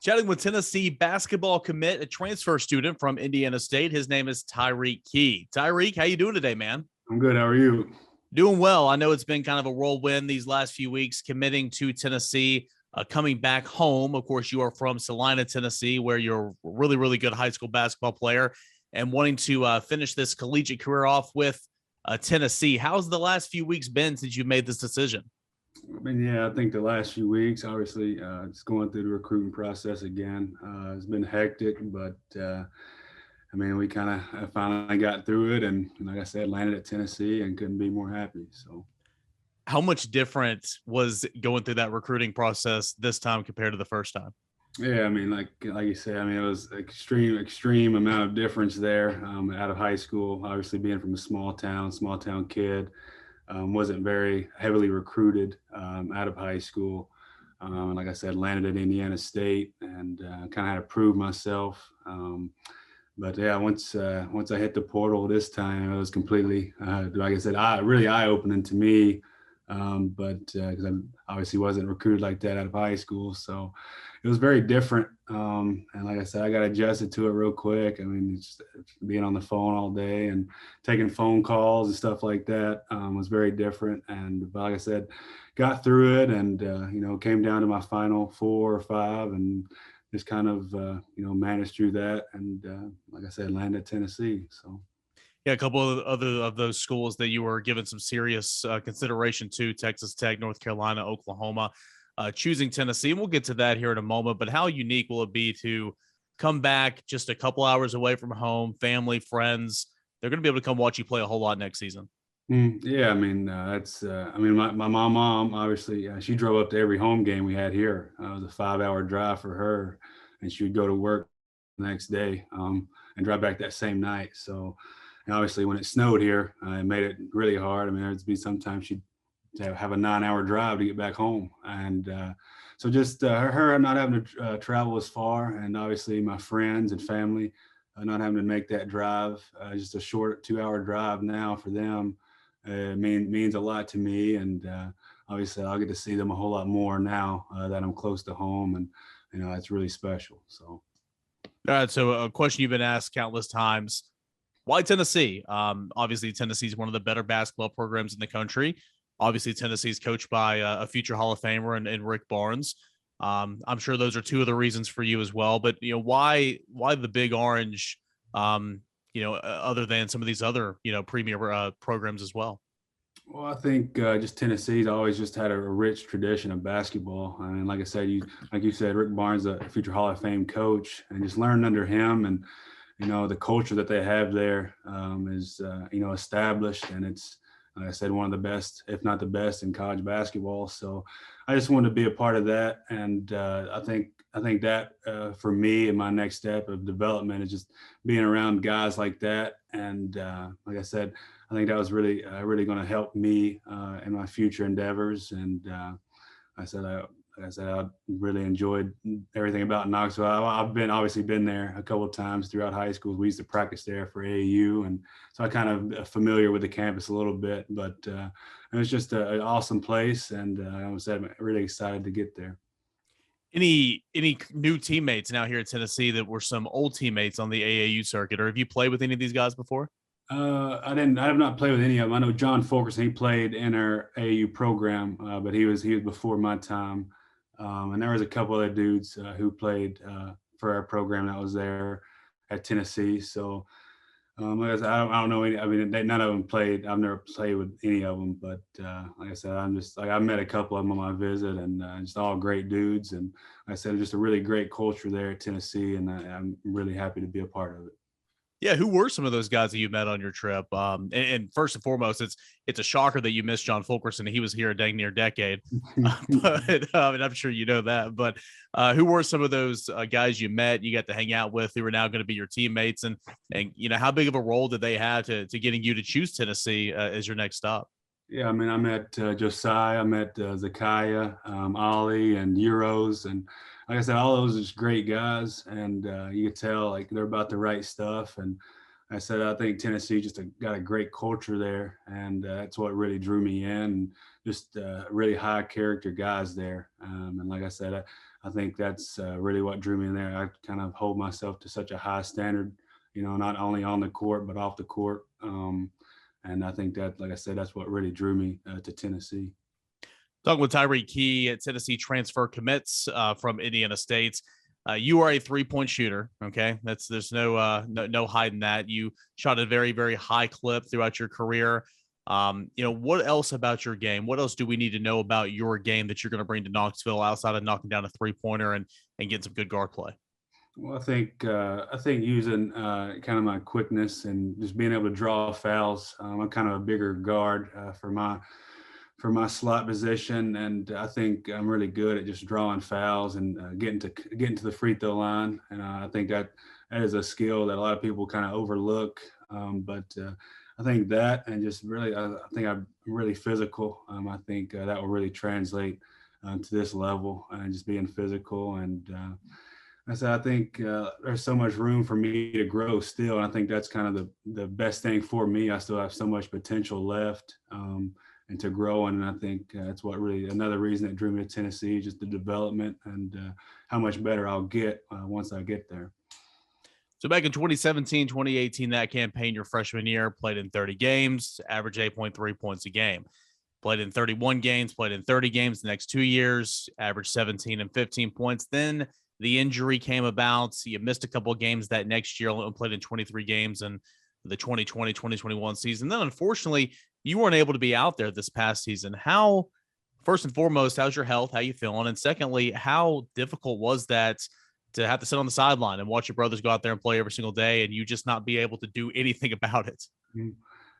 Chatting with Tennessee basketball commit, a transfer student from Indiana State. His name is Tyreke Key. Tyreke, how you doing today, man? I'm good. How are you? Doing well. I know it's been kind of a whirlwind these last few weeks, committing to Tennessee, coming back home. Of course, you are from Salina, Tennessee, where you're a really, really good high school basketball player and wanting to finish this collegiate career off with Tennessee. How's the last few weeks been since you made this decision? I think the last few weeks, obviously, just going through the recruiting process again. It's been hectic, but we kind of finally got through it, and like I said, landed at Tennessee and couldn't be more happy. So, How much different was going through that recruiting process this time compared to the first time? yeah, like you said, it was extreme amount of difference there. Out of high school, obviously being from a small town kid. Wasn't very heavily recruited out of high school. Like I said, landed at Indiana State and kind of had to prove myself. But yeah, once I hit the portal this time, it was completely, like I said, really eye-opening to me. But because I obviously wasn't recruited like that out of high school, so it was very different. And like I said, I got adjusted to it real quick. It's being on the phone all day and taking phone calls and stuff like that was very different. And but like I said, got through it and came down to my final 4 or 5 and just kind of managed through that. And like I said, landed Tennessee. So. Yeah, a couple of other of those schools that you were given some serious consideration to: Texas Tech, North Carolina, Oklahoma, choosing Tennessee. And we'll get to that here in a moment. But how unique will it be to come back just a couple hours away from home, family, friends? They're going to be able to come watch you play a whole lot next season. Yeah, that's. My mom obviously she drove up to every home game we had here. It was a 5-hour drive for her, and she would go to work the next day and drive back that same night. So, and obviously, when it snowed here, it made it really hard. There'd be sometimes she'd have a 9-hour drive to get back home, and so just her not having to travel as far, and obviously my friends and family not having to make that drive, just a short 2-hour drive now for them. Means a lot to me, and obviously I'll get to see them a whole lot more now that I'm close to home, and it's really special. So, all right. So a question you've been asked countless times: why Tennessee? Obviously, Tennessee is one of the better basketball programs in the country. Obviously, Tennessee is coached by a future Hall of Famer and Rick Barnes. I'm sure those are two of the reasons for you as well. But why the Big Orange? Other than some of these other premier programs as well. Well, I think just Tennessee's always just had a rich tradition of basketball. Like I said, like you said, Rick Barnes, a future Hall of Fame coach, and just learned under him, and the culture that they have there is established, and it's, like I said, one of the best, if not the best, in college basketball. So I just wanted to be a part of that, and I think that for me and my next step of development is just being around guys like that. And like I said, I think that was really going to help me in my future endeavors. And I said, I really enjoyed everything about Knoxville. I've obviously been there a couple of times throughout high school. We used to practice there for AAU, and so I kind of familiar with the campus a little bit. But it was just an awesome place, and I was really excited to get there. Any new teammates now here at Tennessee that were some old teammates on the AAU circuit, or have you played with any of these guys before? I have not played with any of them. I know John Fulkerson, he played in our AAU program, but he was before my time. And there was a couple other dudes who played for our program that was there at Tennessee. So like I said, I don't know any. None of them played. I've never played with any of them. But like I said, I'm just I met a couple of them on my visit, and just all great dudes. And like I said, just a really great culture there at Tennessee, and I'm really happy to be a part of it. Yeah, who were some of those guys that you met on your trip? And first and foremost, it's a shocker that you missed John Fulkerson. He was here a dang near decade, but and I'm sure you know that. But who were some of those guys you met, you got to hang out with, who are now going to be your teammates, and how big of a role did they have to getting you to choose Tennessee as your next stop? Yeah, I met Josiah, I met Zakiah, Ollie, and Euros, and like I said, all those are just great guys, and you could tell like they're about the right stuff. And I said, I think Tennessee just got a great culture there, and that's what really drew me in. And just really high character guys there, and like I said, I think that's really what drew me in there. I kind of hold myself to such a high standard, not only on the court but off the court. And I think that, like I said, that's what really drew me to Tennessee. Talking with Tyreke Key at Tennessee transfer commits from Indiana State. You are a 3-point shooter. Okay, there's no hiding that. You shot a very, very high clip throughout your career. What else about your game? What else do we need to know about your game that you're going to bring to Knoxville outside of knocking down a 3-pointer and getting some good guard play? Well, I think using kind of my quickness and just being able to draw fouls. I'm kind of a bigger guard for my slot position, and I think I'm really good at just drawing fouls and getting to the free throw line. And I think that is a skill that a lot of people kind of overlook. But I think that, and just really, I think I'm really physical. I think that will really translate to this level, and just being physical. And I think there's so much room for me to grow still. And I think that's kind of the best thing for me. I still have so much potential left. And to grow. And I think that's what really another reason that drew me to Tennessee, just the development and how much better I'll get once I get there. So back in 2017, 2018, that campaign, your freshman year, played in 30 games, average 8.3 points a game. Played in 31 games, played in 30 games the next 2 years, average 17 and 15 points. Then the injury came about. You missed a couple of games that next year, played in 23 games in the 2020, 2021 season. Then unfortunately, you weren't able to be out there this past season. How, first and foremost, how's your health? How you feeling? And secondly, how difficult was that to have to sit on the sideline and watch your brothers go out there and play every single day and you just not be able to do anything about it?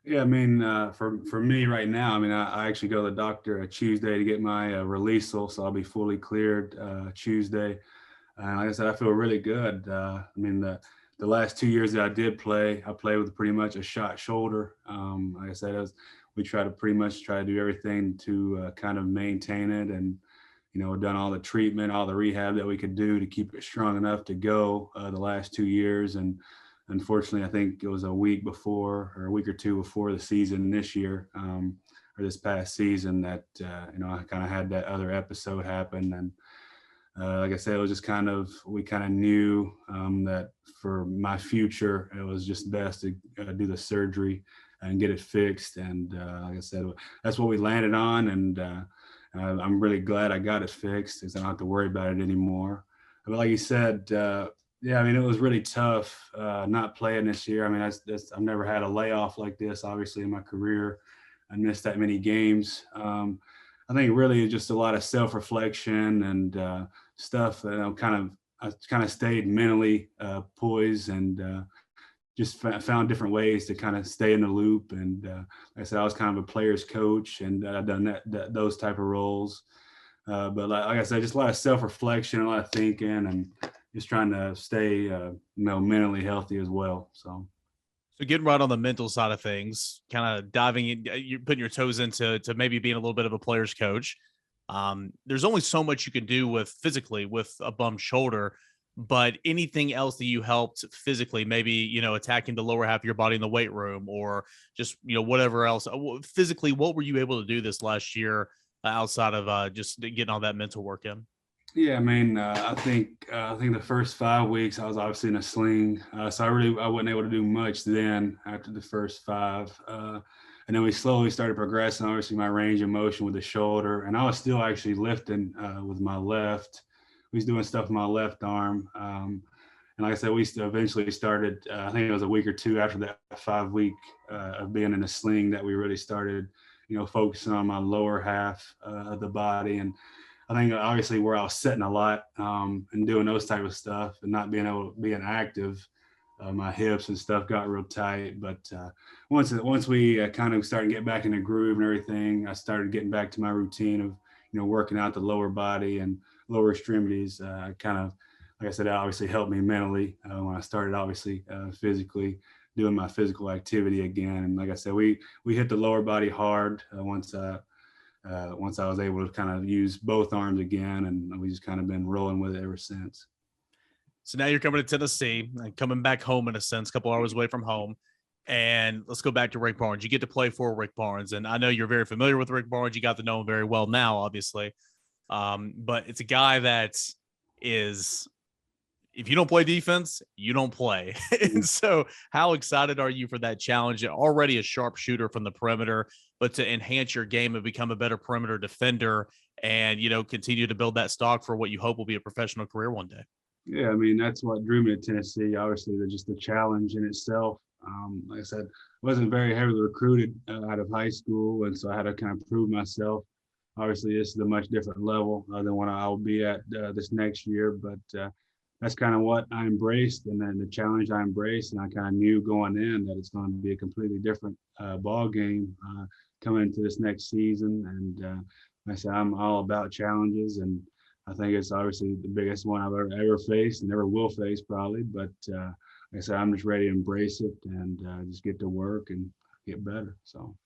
Yeah, I mean, for me right now, I mean, I actually go to the doctor Tuesday to get my releasal, so I'll be fully cleared Tuesday. Like I said, I feel really good. I mean, the last 2 years that I did play, I played with pretty much a shot shoulder. Like I said, we try to do everything to kind of maintain it, and done all the treatment, all the rehab that we could do to keep it strong enough to go the last 2 years. And unfortunately, I think it was a week or two before the season this year, or this past season, that I kind of had that other episode happen. And like I said, it was just we kind of knew that for my future, it was just best to do the surgery and get it fixed. And like I said, that's what we landed on. And I'm really glad I got it fixed, because I don't have to worry about it anymore. But like you said, yeah, I mean, it was really tough not playing this year. I mean, I've never had a layoff like this, obviously, in my career. I missed that many games. I think really just a lot of self-reflection and stuff that I kind of stayed mentally poised, and just found different ways to kind of stay in the loop. And like I said, I was kind of a player's coach, and I've done those type of roles. But like I said, just a lot of self-reflection, a lot of thinking, and just trying to stay mentally healthy as well. So getting right on the mental side of things, kind of diving in, you're putting your toes into maybe being a little bit of a player's coach. There's only so much you can do physically with a bum shoulder, but anything else that you helped physically, maybe, attacking the lower half of your body in the weight room, or just, whatever else physically, what were you able to do this last year outside of just getting all that mental work in? Yeah, I mean, I think the first 5 weeks I was obviously in a sling, so I wasn't able to do much then after the first 5, and then we slowly started progressing. Obviously, my range of motion with the shoulder, and I was still actually lifting with my left. We was doing stuff with my left arm, and like I said, we eventually started. I think it was a week or two after that 5 week of being in a sling that we really started, focusing on my lower half of the body. And I think obviously where I was sitting a lot and doing those type of stuff and not being able to be active, my hips and stuff got real tight. But once we kind of started getting back in the groove and everything, I started getting back to my routine of, working out the lower body and lower extremities. Kind of, like I said, that obviously helped me mentally when I started, obviously physically doing my physical activity again. And like I said, we hit the lower body hard once I was able to kind of use both arms again, and we just kind of been rolling with it ever since. So now you're coming to Tennessee and coming back home in a sense, a couple hours away from home. And let's go back to Rick Barnes. You get to play for Rick Barnes, and I know you're very familiar with Rick Barnes. You got to know him very well now, obviously. But it's a guy that is if you don't play defense, you don't play. And so how excited are you for that challenge? You're already a sharp shooter from the perimeter, but to enhance your game and become a better perimeter defender and, continue to build that stock for what you hope will be a professional career one day. Yeah, I mean, that's what drew me to Tennessee. Obviously, just the challenge in itself. Like I said, wasn't very heavily recruited out of high school, and so I had to kind of prove myself. Obviously, this is a much different level than what I will be at this next year, but that's kind of what I embraced, and then the challenge I embraced, and I kind of knew going in that it's going to be a completely different ball game coming into this next season. And like I said, I'm all about challenges, and I think it's obviously the biggest one I've ever faced and ever will face probably. But like I said, I'm just ready to embrace it and just get to work and get better. So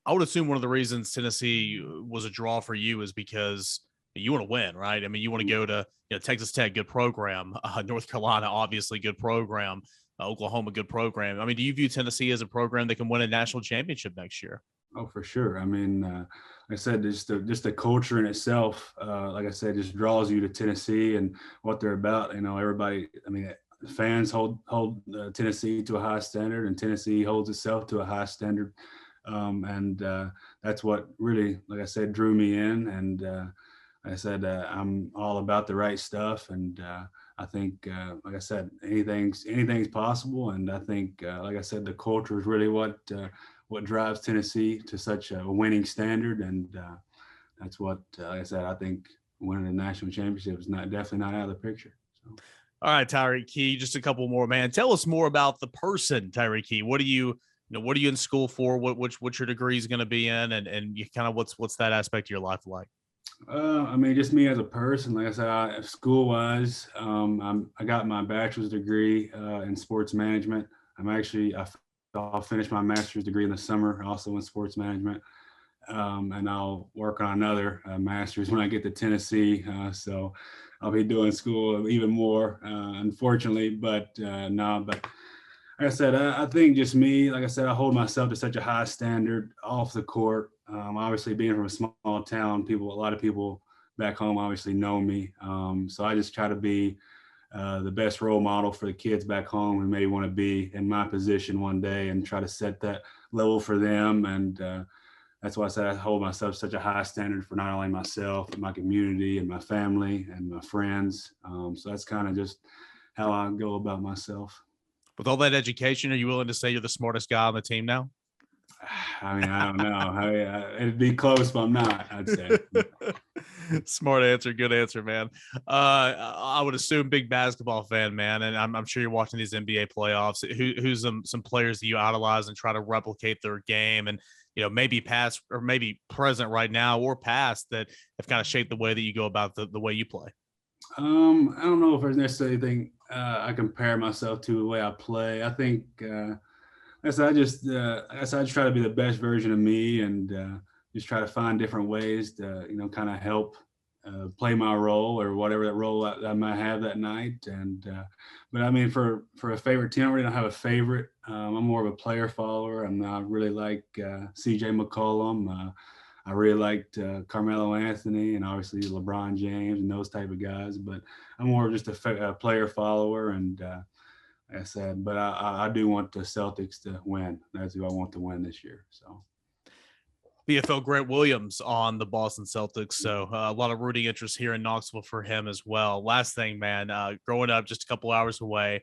I would assume one of the reasons Tennessee was a draw for you is because you want to win, right? I mean, you want to go to Texas Tech, good program, North Carolina, obviously good program, Oklahoma, good program. I mean, do you view Tennessee as a program that can win a national championship next year? Oh, for sure. I mean, like I said, just the culture in itself, like I said, just draws you to Tennessee and what they're about. Everybody. I mean, fans hold Tennessee to a high standard, and Tennessee holds itself to a high standard. And that's what really, like I said, drew me in. And like I said, I'm all about the right stuff, and I think, like I said, anything's possible. And I think, like I said, the culture is really what drives Tennessee to such a winning standard, and that's what, like I said, I think winning the national championship is definitely not out of the picture. So. All right, Tyreke Key, just a couple more, man. Tell us more about the person, Tyreke Key. What are you in school for? What your degree is going to be in, and you kind of what's that aspect of your life like? I mean, just me as a person. Like I said, school-wise, I got my bachelor's degree in sports management. I'll finish my master's degree in the summer, also in sports management, and I'll work on another master's when I get to Tennessee. So I'll be doing school even more, unfortunately. But no, but like I said, I think just me, like I said, I hold myself to such a high standard off the court. Obviously, being from a small town, a lot of people back home obviously know me. So I just try to be the best role model for the kids back home who may want to be in my position one day, and try to set that level for them. And that's why I said I hold myself such a high standard for not only myself, but my community and my family and my friends. So that's kind of just how I go about myself. With all that education, are you willing to say you're the smartest guy on the team now? I mean, I don't know. It'd be close, but I'm not, I'd say. Smart answer. Good answer, man. I would assume big basketball fan, man. And I'm sure you're watching these NBA playoffs. Who's some players that you idolize and try to replicate their game, and, maybe past or maybe present right now or past, that have kind of shaped the way that you go about the way you play? I don't know if there's necessarily anything I compare myself to the way I play. I think I just try to be the best version of me, and just try to find different ways to kind of help play my role, or whatever that role I might have that night. And but I mean, for a favorite team, I really don't have a favorite. I'm more of a player follower. I really like CJ McCollum. I really liked Carmelo Anthony, and obviously LeBron James and those type of guys. But I'm more of just a player follower, and like I said, but I do want the Celtics to win. That's who I want to win this year. So. BFL Grant Williams on the Boston Celtics. So a lot of rooting interest here in Knoxville for him as well. Last thing, man, growing up just a couple hours away,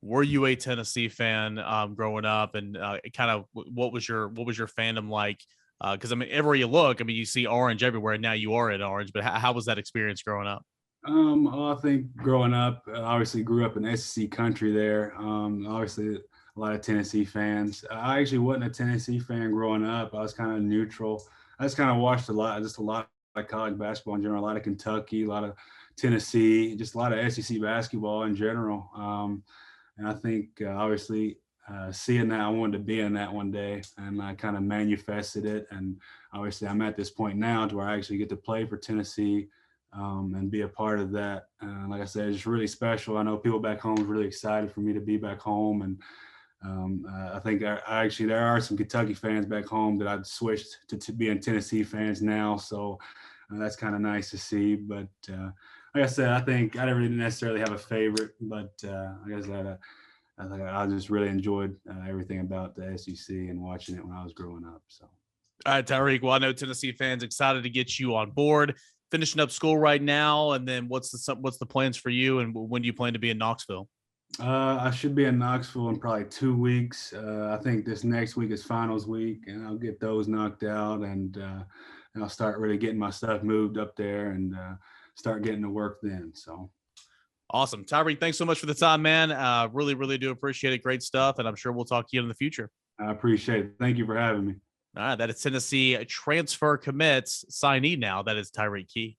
were you a Tennessee fan growing up, and kind of what was your fandom like? Because I mean, everywhere you look, I mean, you see orange everywhere. Now you are in orange, but how was that experience growing up? I think growing up, obviously grew up in SEC country there. Obviously a lot of Tennessee fans. I actually wasn't a Tennessee fan growing up. I was kind of neutral. I just kind of watched a lot of college basketball in general, a lot of Kentucky, a lot of Tennessee, just a lot of SEC basketball in general. And I think obviously seeing that, I wanted to be in that one day, and I kind of manifested it. And obviously I'm at this point now to where I actually get to play for Tennessee and be a part of that. Like I said, it's really special. I know people back home are really excited for me to be back home. And I think there are some Kentucky fans back home that I've switched to being Tennessee fans now. So that's kind of nice to see. But like I said, I think I didn't really necessarily have a favorite, but like I said, I just really enjoyed everything about the SEC and watching it when I was growing up. So. All right, Tyreke. Well, I know Tennessee fans excited to get you on board. Finishing up school right now, and then what's the plans for you, and when do you plan to be in Knoxville? I should be in Knoxville in probably 2 weeks. I think this next week is finals week, and I'll get those knocked out, and I'll start really getting my stuff moved up there and start getting to work then. So. Awesome. Tyreke, thanks so much for the time, man. Really, really do appreciate it. Great stuff, and I'm sure we'll talk to you in the future. I appreciate it. Thank you for having me. All right, that is Tennessee transfer commits signee now. That is Tyreke Key.